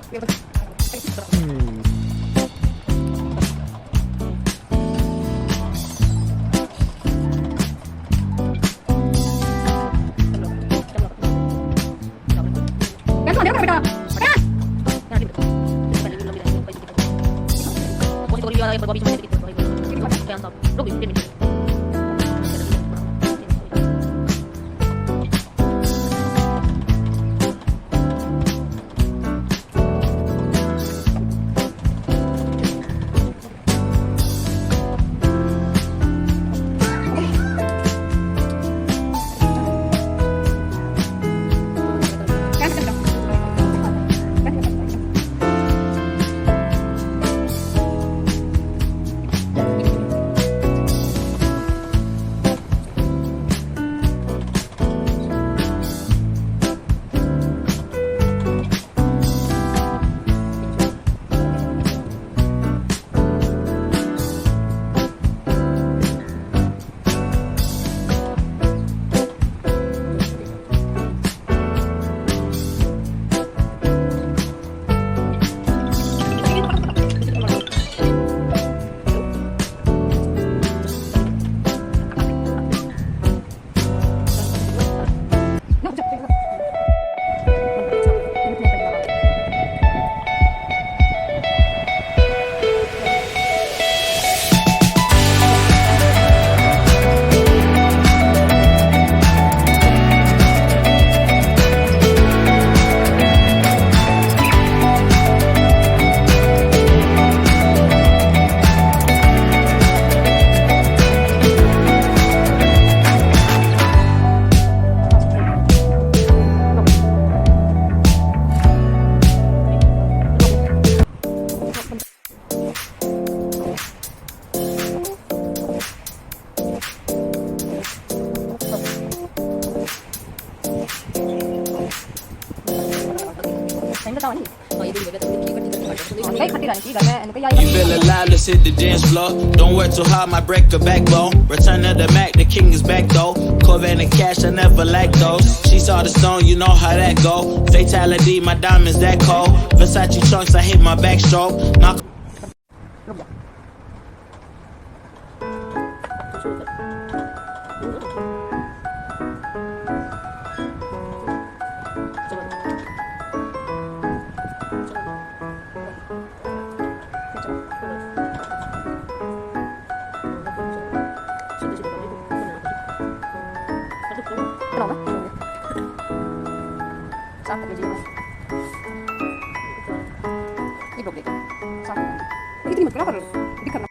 You feel alive, let's hit the dance floor. Don't work too hard, might break a backbone. Return of the Mac, the king is back though. Corvette and cash, I never lack those. She saw the stone, you know how that go. Fatality, my diamonds that cold. Versace trunks, I hit my backstroke. Knock. Kenapa? Sakit gaji mas. Ini belum deh. Sakit. Itu kenapa? Jadi karena